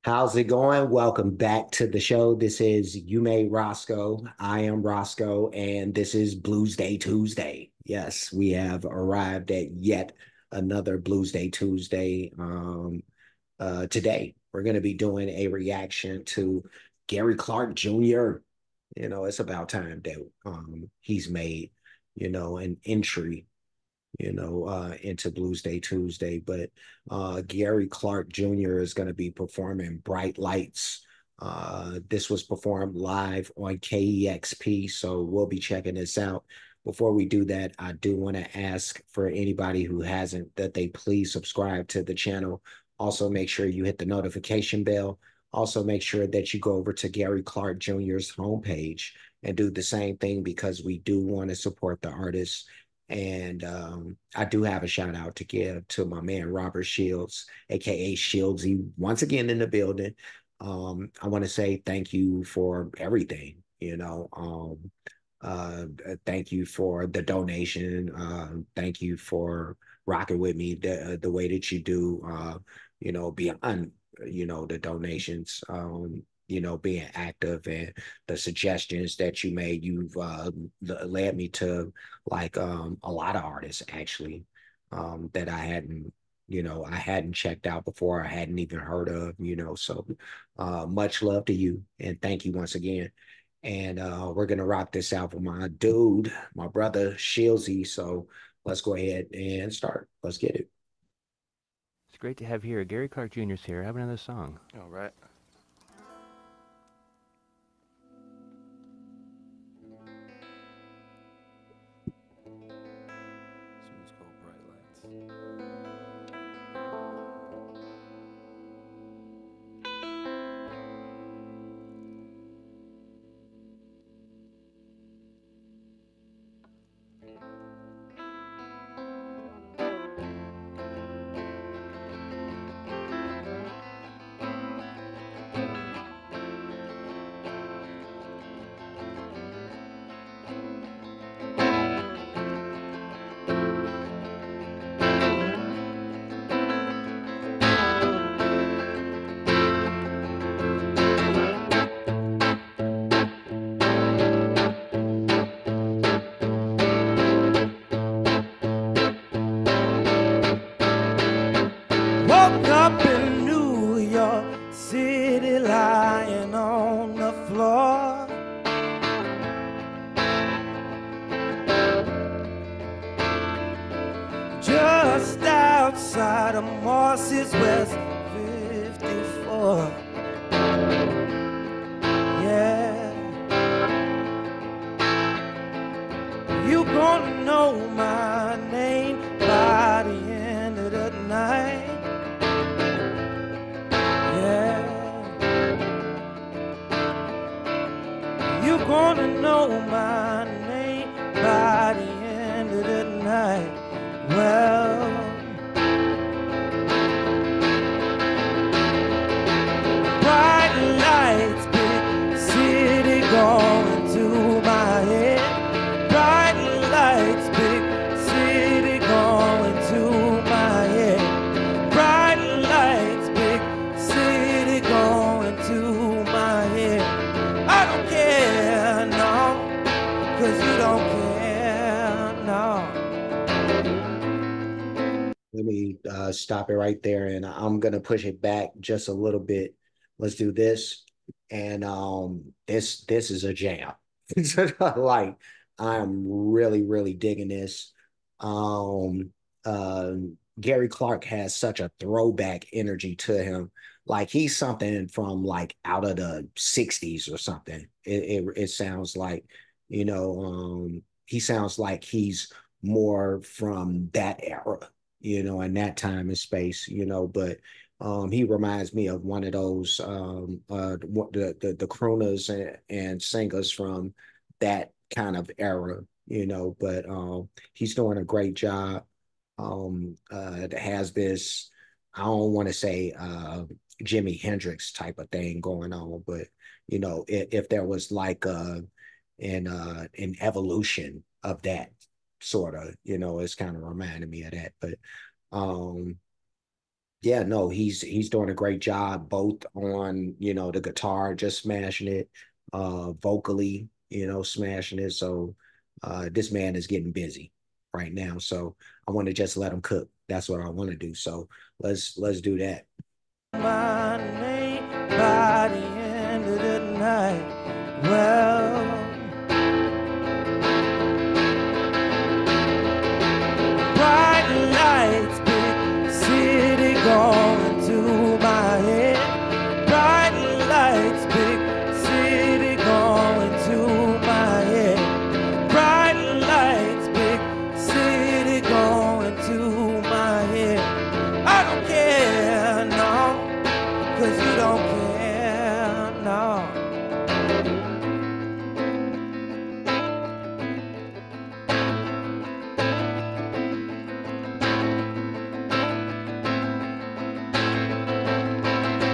How's it going? Welcome back to the show. This is You Made Roscoe. I am Roscoe, and this is Blues Day Tuesday. Yes, we have arrived at yet another Blues Day Tuesday. Today, we're going to be doing a reaction to Gary Clark Jr. It's about time that he's made, an entry into Blues Day Tuesday. But Gary Clark Jr. is going to be performing Bright Lights. This was performed live on KEXP, so we'll be checking this out. Before we do that, I do want to ask for anybody who hasn't that they please subscribe to the channel. Also, make sure you hit the notification bell. Also, make sure that you go over to Gary Clark Jr.'s homepage and do the same thing because we do want to support the artists and I do have a shout out to give to my man Robert Shields, aka Shieldsy, once again in the building. I want to say thank you for everything. Thank you for the donation. Thank you for rocking with me the way that you do. Beyond the donations. Being active and the suggestions that you made, you've led me to like a lot of artists actually that I hadn't checked out before, I hadn't even heard of, so much love to you and thank you once again. And we're gonna rock this out with my dude, my brother Shieldsy. So let's go ahead and start. Let's get it. It's great to have here. Gary Clark Jr.'s here. Have another song. All right. This one's called Bright Lights. Woke up in New York City, lying on the floor. Just outside of Morse's West 54. Yeah, you gonna know my name by the end of the night. You gonna know my name by the end of the night. Well, bright lights, big city going to my head. Bright lights, big city going to my head. Bright lights, big city going to my head. I don't care, no, 'cause you don't care, no. Let me stop it right there, and I'm gonna push it back just a little bit. Let's do this, and this is a jam. Like I'm really digging this. Um, uh, Gary Clark has such a throwback energy to him. Like he's something from like out of the '60s or something. It sounds like, he sounds like he's more from that era, in that time and space, but he reminds me of one of those the crooners and singers from that kind of era, but he's doing a great job. It has this, I don't want to say Jimi Hendrix type of thing going on, but if there was like an evolution of that sort of, it's kind of reminding me of that. But um Yeah, no, he's doing a great job both on, the guitar, just smashing it, vocally, smashing it. So this man is getting busy right now. So I want to just let him cook. That's what I want to do. So let's do that. My name by the end of the night. Well, bright lights, big city going to my head. Bright lights, big city going to my head. Bright lights, big city going to my head. I don't care, no, 'cause you don't care, no.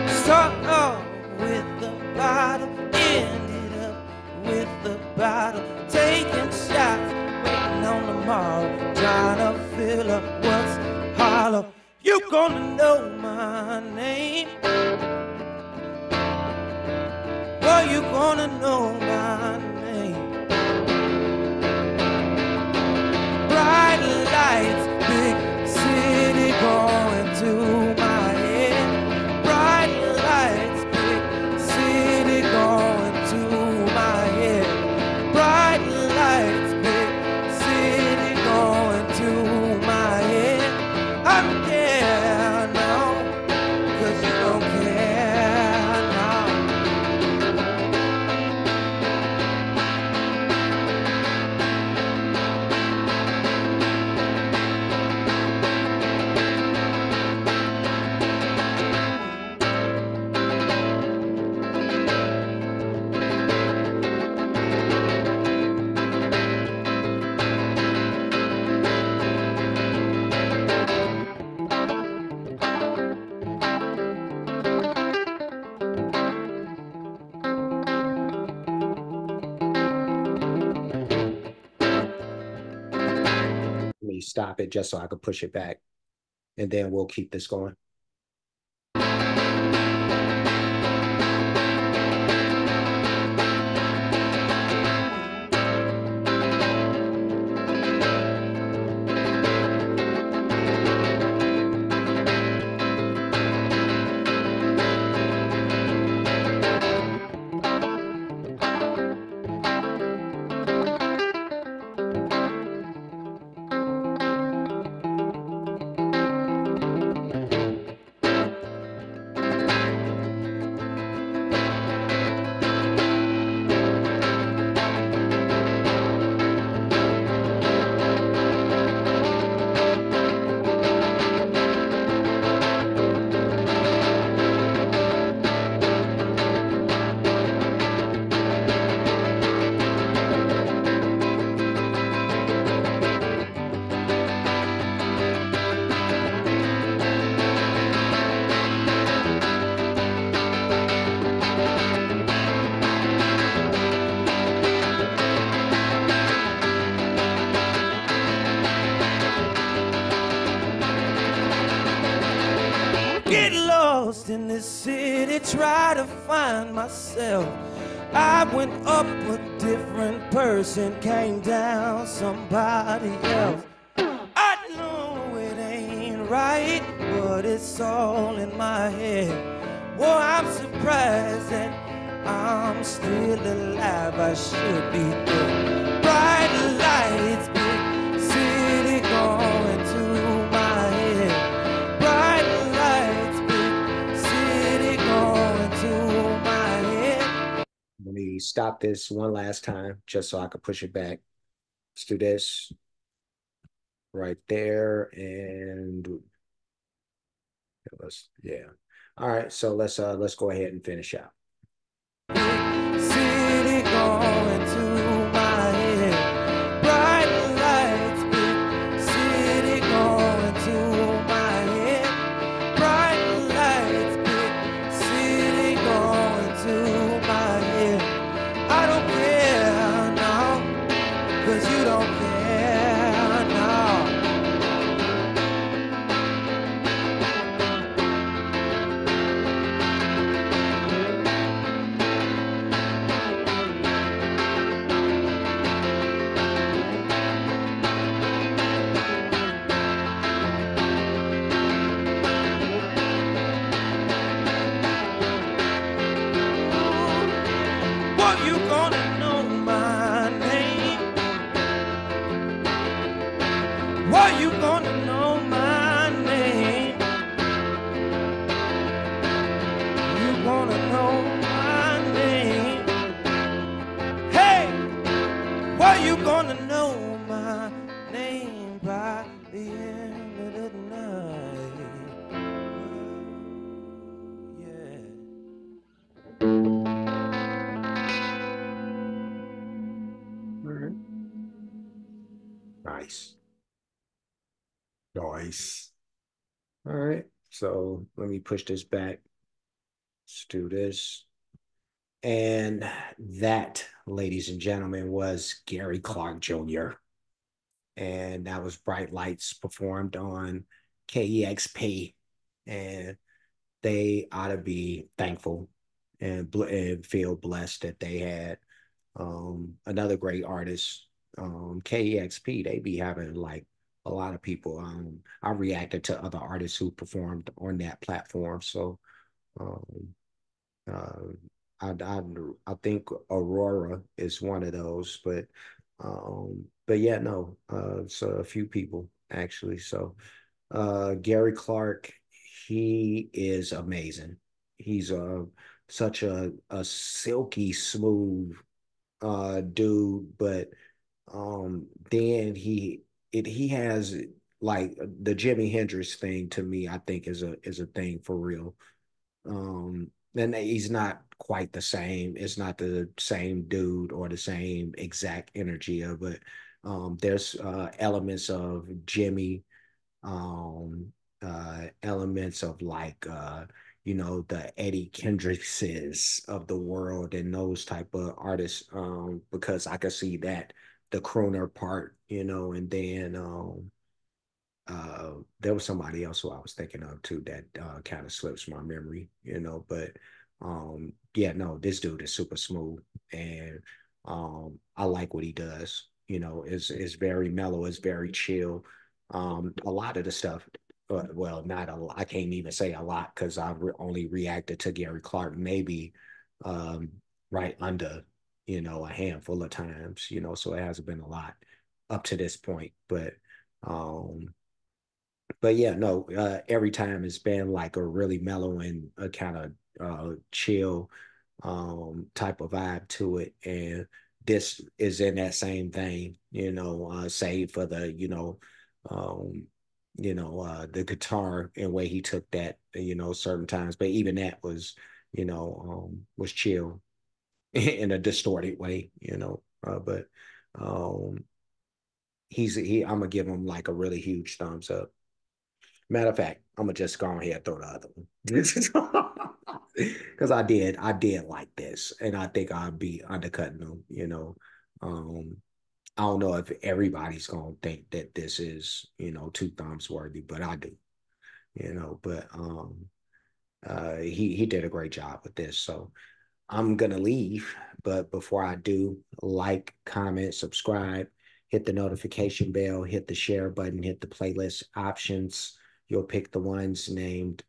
Start off with the bottle, ended up with the bottle, taking shots, waiting on tomorrow, trying to fill up what's hollow. You gonna know my name. Well, you gonna know my name. Bright lights, big city going to my head. Bright lights, big city going to my head. Bright lights, big city going to my head. I don't care, no, 'cause you don't care, no. Let me stop it just so I can push it back, and then we'll keep this going. Get lost in this city, try to find myself. I went up a different person, came down somebody else. I know it ain't right, but it's all in my head. Well, I'm surprised that I'm still alive. I should be dead. Bright lights, big city going to my head. Bright lights, big city going to my head. Let me stop this one last time just so I can push it back. Let's do this right there, and yeah. All right, so let's go ahead and finish out. City going to my head. Bright lights, big city going to my head. Bright lights, big city going to my head. I don't care, no, 'cause you don't care, no. Nice. Nice. All right. So let me push this back. Let's do this. And that, ladies and gentlemen, was Gary Clark Jr. And that was Bright Lights performed on KEXP. And they ought to be thankful and feel blessed that they had another great artist. KEXP, they be having like a lot of people. I reacted to other artists who performed on that platform. So um, uh, I think Aurora is one of those, but yeah, no, so a few people actually. So Gary Clark, he is amazing. He's such a silky smooth dude, but then he has like the Jimi Hendrix thing to me, I think is a thing for real. And he's not quite the same. It's not the same dude or the same exact energy of it. There's elements of Jimmy, elements of like the Eddie Kendrickses of the world and those type of artists. Because I could see that the crooner part, and then there was somebody else who I was thinking of too that kind of slips my memory, but yeah, no, this dude is super smooth and I like what he does, is very mellow, is very chill. A lot of the stuff, well, not a lot, I can't even say a lot because only reacted to Gary Clark maybe um, right under, a handful of times, so it hasn't been a lot up to this point, um, but yeah, no, every time it's been like a really mellow and a kind of chill type of vibe to it. And this is in that same vein, save for the, the guitar and way he took that, certain times. But even that was chill in a distorted way, but um I'm gonna give him like a really huge thumbs up. Matter of fact, I'm gonna just go ahead and throw the other one because I did like this, and I think I'll be undercutting them. I don't know if everybody's gonna think that this is two thumbs worthy, but I do. But he did a great job with this, so I'm gonna leave, but before I do, like, comment, subscribe, hit the notification bell, hit the share button, hit the playlist options. You'll pick the ones named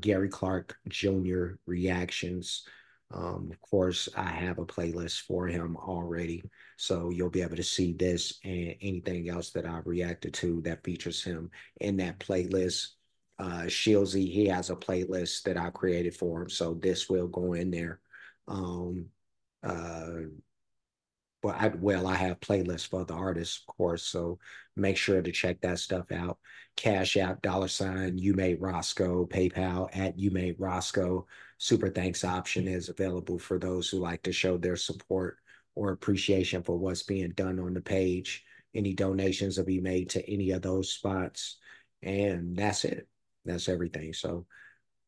Gary Clark Jr. Reactions. Of course, I have a playlist for him already, so you'll be able to see this and anything else that I've reacted to that features him in that playlist. Shieldsy, he has a playlist that I created for him, so this will go in there. um, uh, I have playlists for the artists, of course, so make sure to check that stuff out. Cash App, $ you made Roscoe, PayPal at you made Roscoe. Super thanks option is available for those who like to show their support or appreciation for what's being done on the page. Any donations will be made to any of those spots. And that's it. That's everything. So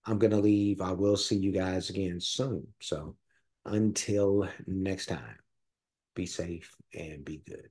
I'm going to leave. I will see you guys again soon. So until next time, be safe and be good.